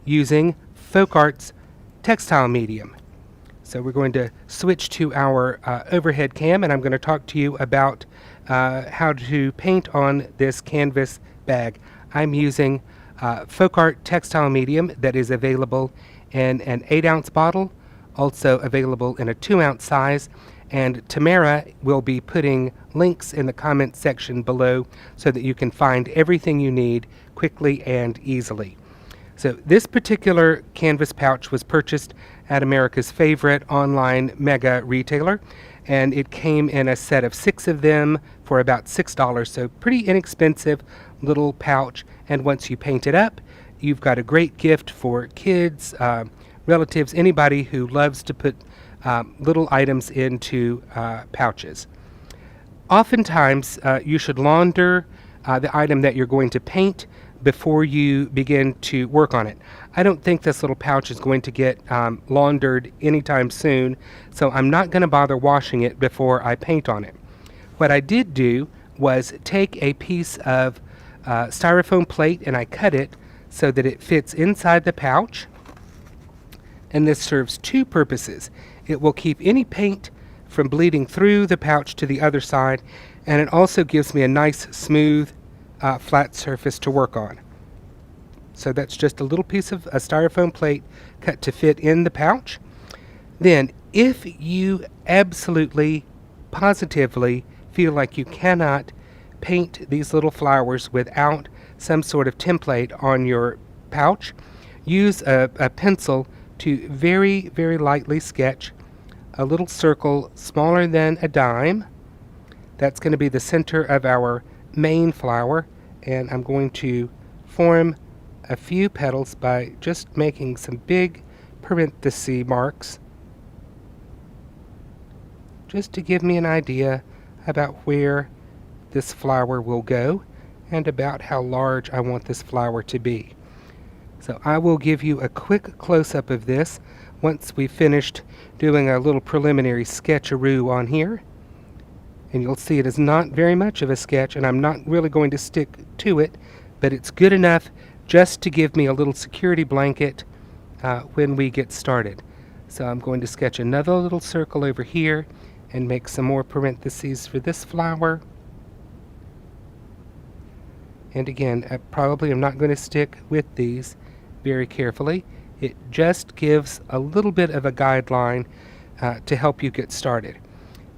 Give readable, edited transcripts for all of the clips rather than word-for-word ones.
using FolkArt's textile medium. So we're going to switch to our overhead cam, and I'm going to talk to you about how to paint on this canvas bag. I'm using FolkArt textile medium that is available in an 8-ounce bottle, also available in a 2-ounce size, and Tamara will be putting links in the comment section below so that you can find everything you need quickly and easily. So this particular canvas pouch was purchased at America's favorite online mega retailer, and it came in a set of 6 of them for about $6, so pretty inexpensive little pouch. And once you paint it up, you've got a great gift for kids, relatives, anybody who loves to put little items into pouches. Oftentimes, you should launder the item that you're going to paint before you begin to work on it. I don't think this little pouch is going to get laundered anytime soon, so I'm not going to bother washing it before I paint on it. What I did do was take a piece of styrofoam plate and I cut it so that it fits inside the pouch, and this serves 2 purposes. It will keep any paint from bleeding through the pouch to the other side, and it also gives me a nice smooth flat surface to work on. So that's just a little piece of a styrofoam plate cut to fit in the pouch. Then if you absolutely positively feel like you cannot paint these little flowers without some sort of template on your pouch, use a pencil to very, very lightly sketch a little circle smaller than a dime. That's going to be the center of our main flower, and I'm going to form a few petals by just making some big parenthesis marks just to give me an idea about where this flower will go and about how large I want this flower to be. So I will give you a quick close-up of this once we've finished doing a little preliminary sketcheroo on here. And you'll see it is not very much of a sketch, and I'm not really going to stick to it, but it's good enough just to give me a little security blanket when we get started. So I'm going to sketch another little circle over here and make some more parentheses for this flower. And again, I probably am not going to stick with these very carefully. It just gives a little bit of a guideline to help you get started.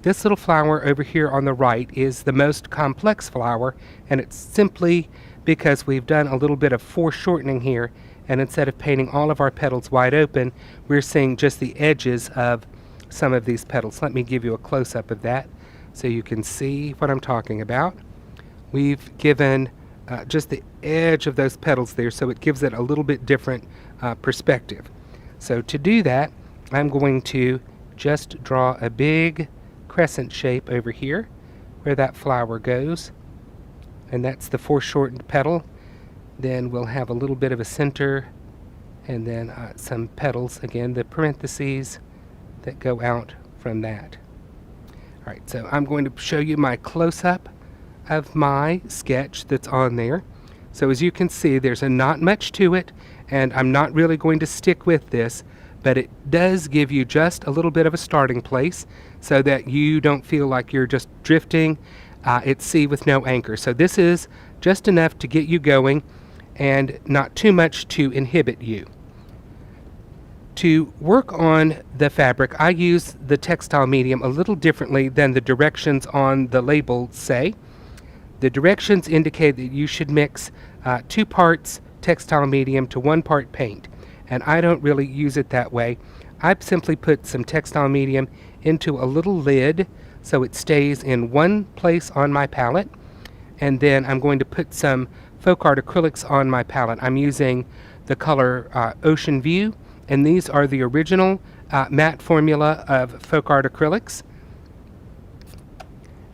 This little flower over here on the right is the most complex flower, and it's simply because we've done a little bit of foreshortening here, and instead of painting all of our petals wide open, we're seeing just the edges of some of these petals. Let me give you a close-up of that so you can see what I'm talking about. We've given just the edge of those petals there, so it gives it a little bit different perspective. So to do that, I'm going to just draw a big crescent shape over here where that flower goes, and that's the foreshortened petal. Then we'll have a little bit of a center, and then some petals, again the parentheses that go out from that. Alright, so I'm going to show you my close-up of my sketch that's on there. So as you can see, there's not much to it, and I'm not really going to stick with this, but it does give you just a little bit of a starting place so that you don't feel like you're just drifting at sea with no anchor. So this is just enough to get you going and not too much to inhibit you. To work on the fabric, I use the textile medium a little differently than the directions on the label say. The directions indicate that you should mix 2 parts textile medium to 1 part paint, and I don't really use it that way. I've simply put some textile medium into a little lid so it stays in one place on my palette, and then I'm going to put some FolkArt acrylics on my palette. I'm using the color Ocean View, and these are the original matte formula of FolkArt acrylics.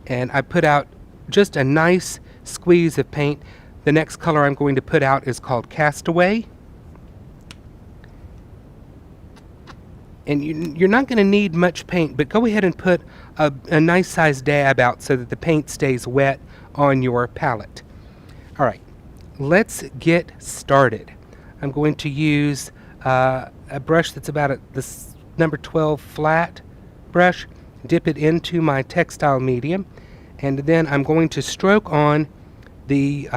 And I put out just a nice squeeze of paint. The next color I'm going to put out is called Castaway. And you're not going to need much paint, but go ahead and put a nice sized dab out so that the paint stays wet on your palette. Alright, let's get started. I'm going to use a brush that's about this number 12 flat brush, dip it into my textile medium, and then I'm going to stroke on the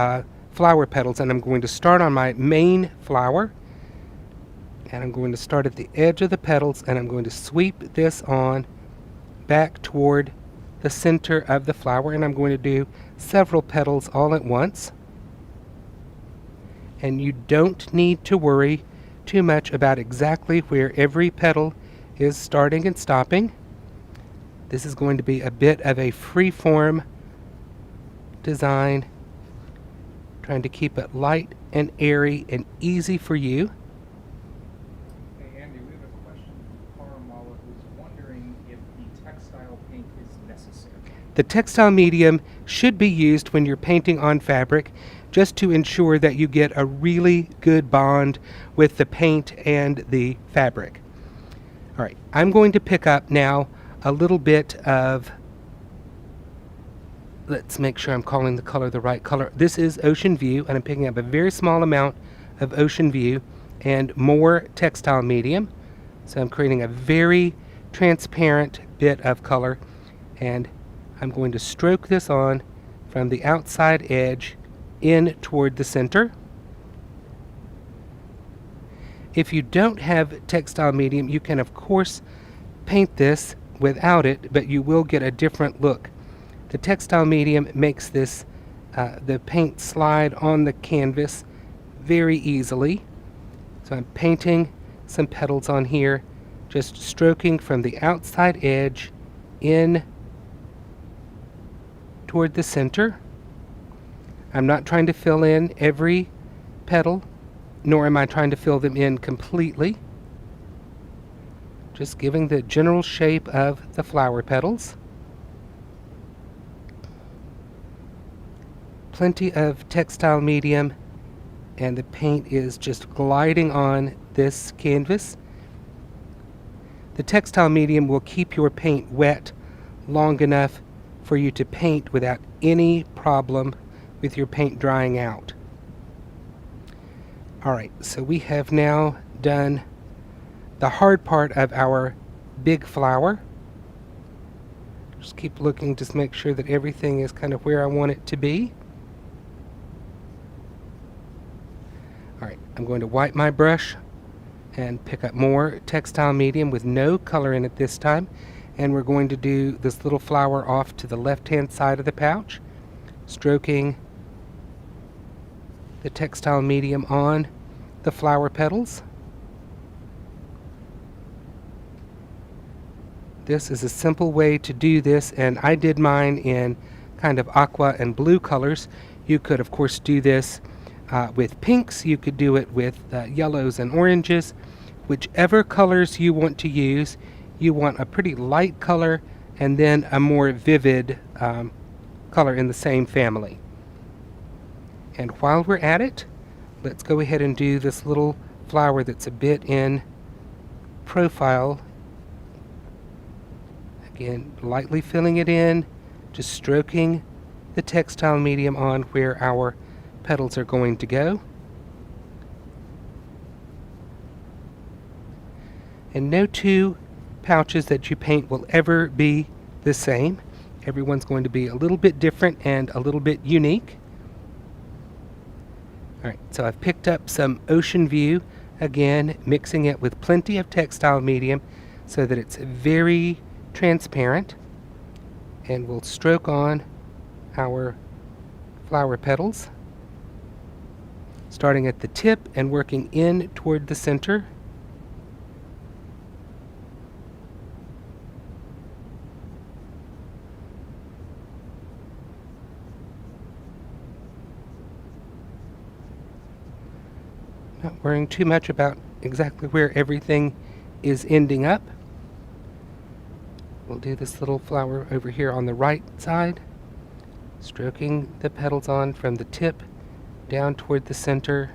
flower petals, and I'm going to start on my main flower, and I'm going to start at the edge of the petals, and I'm going to sweep this on back toward the center of the flower, and I'm going to do several petals all at once. And you don't need to worry too much about exactly where every petal is starting and stopping. This is going to be a bit of a free-form design, trying to keep it light and airy and easy for you. Hey Andy, we have a question from Carmala who's wondering if the textile paint is necessary. The textile medium should be used when you're painting on fabric, just to ensure that you get a really good bond with the paint and the fabric. All right, I'm going to pick up now a little bit of, let's make sure I'm calling the color the right color. This is Ocean View, and I'm picking up a very small amount of Ocean View and more textile medium. So I'm creating a very transparent bit of color, and I'm going to stroke this on from the outside edge in toward the center. If you don't have textile medium, you can of course paint this without it, but you will get a different look. The textile medium makes this the paint slide on the canvas very easily. So I'm painting some petals on here, just stroking from the outside edge in toward the center. I'm not trying to fill in every petal, nor am I trying to fill them in completely. Just giving the general shape of the flower petals. Plenty of textile medium, and the paint is just gliding on this canvas. The textile medium will keep your paint wet long enough for you to paint without any problem with your paint drying out. Alright, so we have now done the hard part of our big flower. Just keep looking, just make sure that everything is kind of where I want it to be. Alright, I'm going to wipe my brush and pick up more textile medium with no color in it this time, and we're going to do this little flower off to the left hand side of the pouch, stroking the textile medium on the flower petals. This is a simple way to do this, and I did mine in kind of aqua and blue colors. You could of course do this with pinks, you could do it with yellows and oranges. Whichever colors you want to use, you want a pretty light color and then a more vivid color in the same family. And while we're at it, let's go ahead and do this little flower that's a bit in profile. Again, lightly filling it in, just stroking the textile medium on where our petals are going to go. And no two pouches that you paint will ever be the same. Everyone's going to be a little bit different and a little bit unique. Alright, so I've picked up some Ocean View, again mixing it with plenty of textile medium so that it's very transparent, and we'll stroke on our flower petals, starting at the tip and working in toward the center. Not worrying too much about exactly where everything is ending up. We'll do this little flower over here on the right side, stroking the petals on from the tip down toward the center.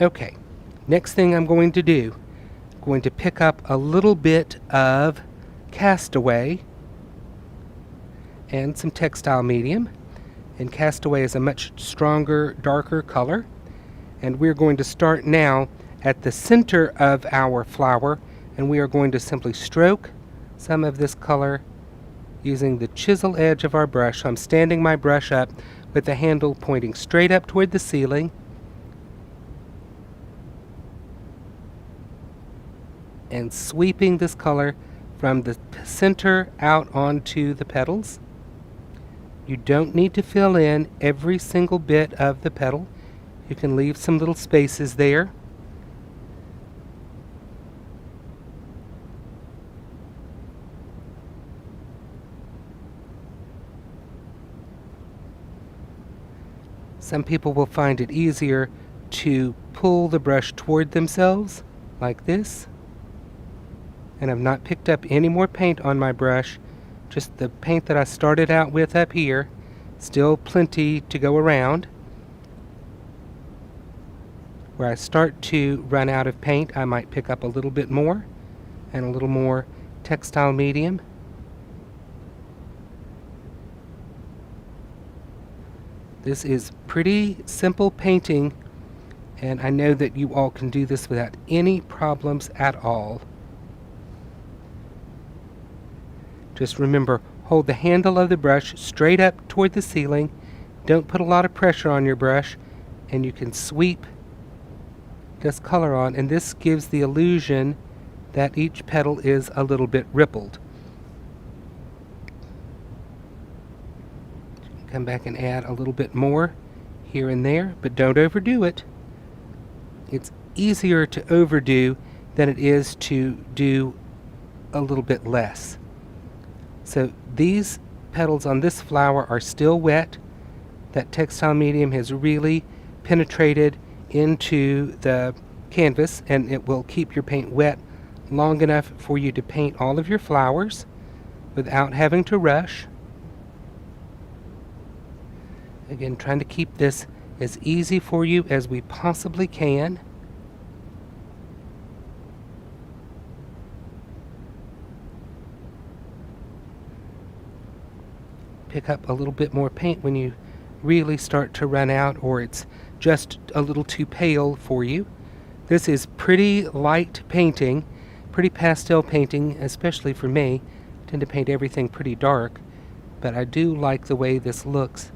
Okay, next thing I'm going to do, going to pick up a little bit of Castaway and some textile medium. And Castaway is a much stronger, darker color. And we're going to start now at the center of our flower, and we are going to simply stroke some of this color using the chisel edge of our brush. So I'm standing my brush up with the handle pointing straight up toward the ceiling. And sweeping this color from the center out onto the petals. You don't need to fill in every single bit of the petal. You can leave some little spaces there. Some people will find it easier to pull the brush toward themselves, like this. And I've not picked up any more paint on my brush, just the paint that I started out with up here. Still plenty to go around. Where I start to run out of paint, I might pick up a little bit more, and a little more textile medium. This is pretty simple painting, and I know that you all can do this without any problems at all. Just remember, hold the handle of the brush straight up toward the ceiling. Don't put a lot of pressure on your brush, and you can sweep this color on, and this gives the illusion that each petal is a little bit rippled. Come back and add a little bit more here and there, but don't overdo it. It's easier to overdo than it is to do a little bit less. So these petals on this flower are still wet. That textile medium has really penetrated into the canvas, and it will keep your paint wet long enough for you to paint all of your flowers without having to rush. Again, trying to keep this as easy for you as we possibly can. Pick up a little bit more paint when you really start to run out, or it's just a little too pale for you. This is pretty light painting, pretty pastel painting, especially for me. I tend to paint everything pretty dark, but I do like the way this looks.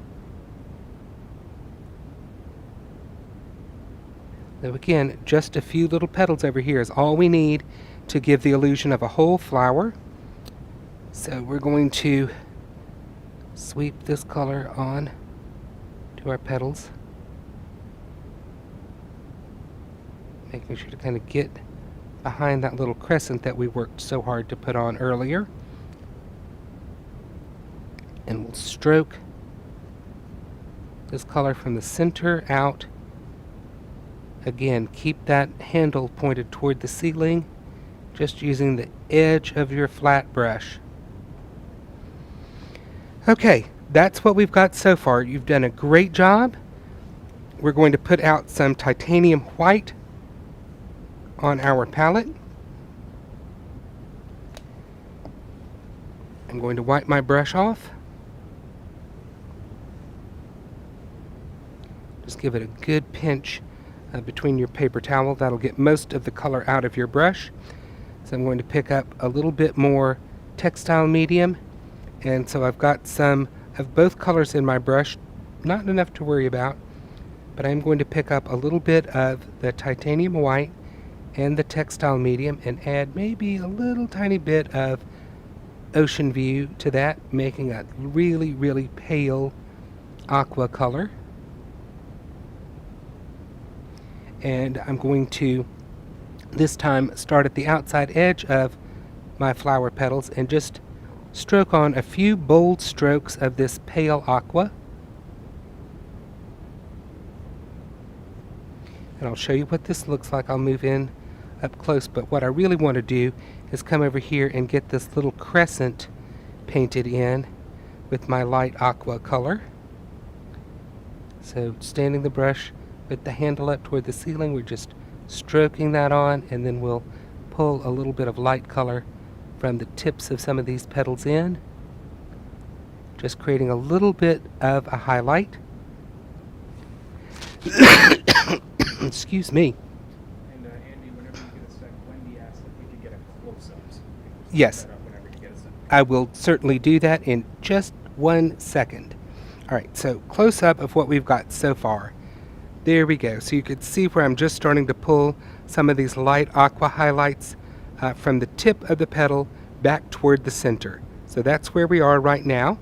Now again, just a few little petals over here is all we need to give the illusion of a whole flower. So we're going to sweep this color on to our petals, making sure to kind of get behind that little crescent that we worked so hard to put on earlier. And we'll stroke this color from the center out. Again, keep that handle pointed toward the ceiling, just using the edge of your flat brush. Okay, that's what we've got so far. You've done a great job. We're going to put out some titanium white on our palette. I'm going to wipe my brush off. Just give it a good pinch between your paper towel. That'll get most of the color out of your brush. So I'm going to pick up a little bit more textile medium, and so I've got some of both colors in my brush, not enough to worry about, but I'm going to pick up a little bit of the titanium white and the textile medium and add maybe a little tiny bit of ocean view to that, making a really, really pale aqua color. And I'm going to this time start at the outside edge of my flower petals and just stroke on a few bold strokes of this pale aqua. And I'll show you what this looks like. I'll move in up close, but what I really want to do is come over here and get this little crescent painted in with my light aqua color. So standing the brush with the handle up toward the ceiling, we're just stroking that on, and then we'll pull a little bit of light color from the tips of some of these petals in, just creating a little bit of a highlight. Excuse me. And Andy, whenever you get a sec, Wendy asked if we could get a close-up. So Yes. that up whenever you get a sec. I will certainly do that in just 1 second. All right, so close up of what we've got so far. There we go. So you can see where I'm just starting to pull some of these light aqua highlights from the tip of the petal back toward the center. So that's where we are right now.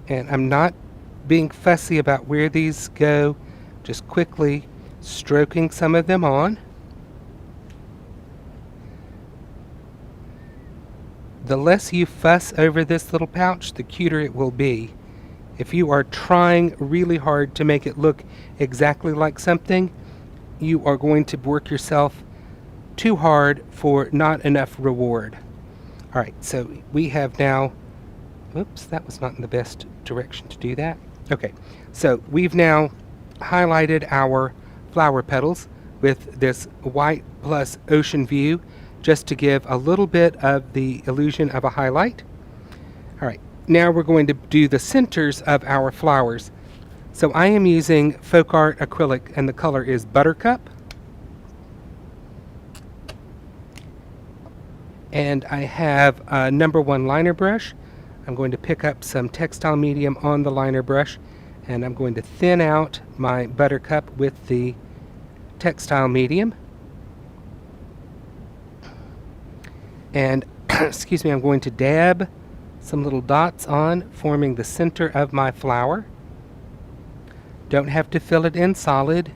And I'm not being fussy about where these go, just quickly stroking some of them on. The less you fuss over this little pouch, the cuter it will be. If you are trying really hard to make it look exactly like something, you are going to work yourself too hard for not enough reward. All right, so we have now, oops, that was not in the best direction to do that. Okay, so we've now highlighted our flower petals with this white plus ocean view, just to give a little bit of the illusion of a highlight. All right, now we're going to do the centers of our flowers. So I am using FolkArt acrylic, and the color is Buttercup. And I have a #1 liner brush. I'm going to pick up some textile medium on the liner brush, and I'm going to thin out my Buttercup with the textile medium. And excuse me, I'm going to dab some little dots on, forming the center of my flower. Don't have to fill it in solid.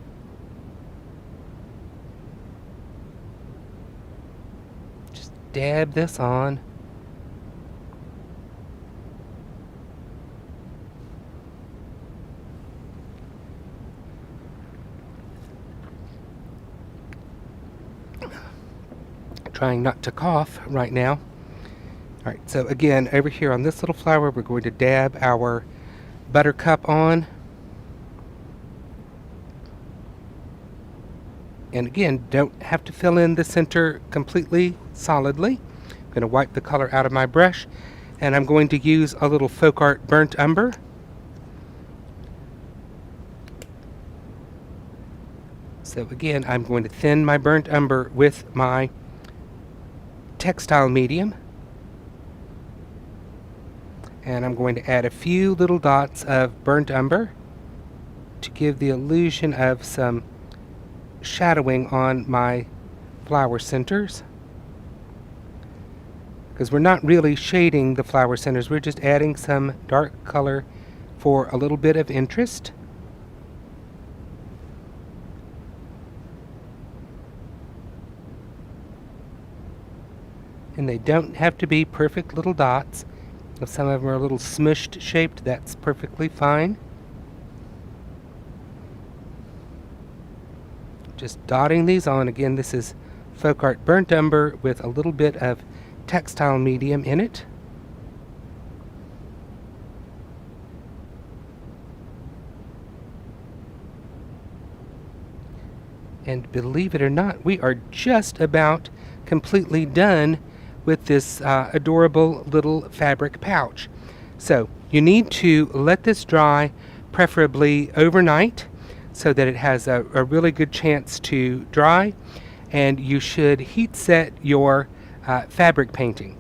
Just dab this on. Trying not to cough right now. All right, so again, over here on this little flower, we're going to dab our Buttercup on. And again, don't have to fill in the center completely solidly. I'm going to wipe the color out of my brush, and I'm going to use a little FolkArt burnt umber. So again, I'm going to thin my burnt umber with my textile medium, and I'm going to add a few little dots of burnt umber to give the illusion of some shadowing on my flower centers, because we're not really shading the flower centers, we're just adding some dark color for a little bit of interest. And they don't have to be perfect little dots. If some of them are a little smushed shaped, that's perfectly fine. Just dotting these on. Again, this is FolkArt burnt umber with a little bit of textile medium in it. And believe it or not, we are just about completely done with this adorable little fabric pouch. So you need to let this dry, preferably overnight, so that it has a really good chance to dry. And you should heat set your fabric painting.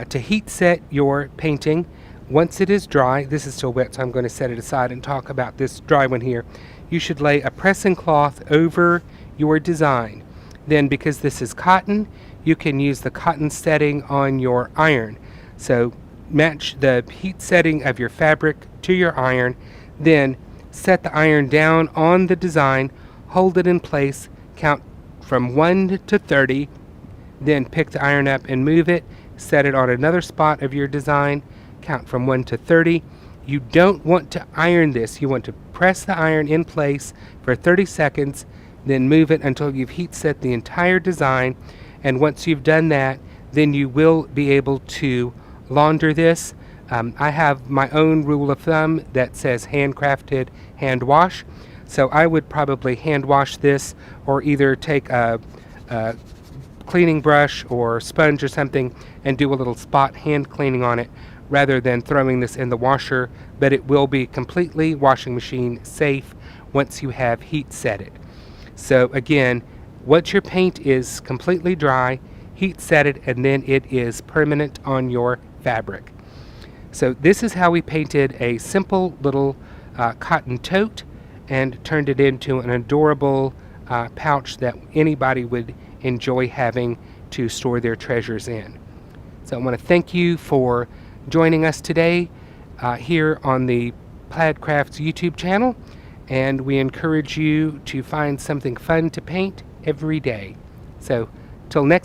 To heat set your painting, once it is dry, this is still wet, so I'm going to set it aside and talk about this dry one here. You should lay a pressing cloth over your design. Then, because this is cotton, you can use the cotton setting on your iron. So match the heat setting of your fabric to your iron, then set the iron down on the design, hold it in place, count from 1 to 30, then pick the iron up and move it, set it on another spot of your design, count from 1 to 30. You don't want to iron this. You want to press the iron in place for 30 seconds, then move it until you've heat set the entire design. And once you've done that, then you will be able to launder this I have my own rule of thumb that says handcrafted, hand wash. So I would probably hand wash this, or either take a cleaning brush or sponge or something and do a little spot hand cleaning on it rather than throwing this in the washer, but it will be completely washing machine safe once you have heat set it. So again, once your paint is completely dry, heat set it, and then it is permanent on your fabric. So this is how we painted a simple little cotton tote and turned it into an adorable pouch that anybody would enjoy having to store their treasures in. So I want to thank you for joining us today here on the Plaid Crafts YouTube channel, and we encourage you to find something fun to paint every day. So till next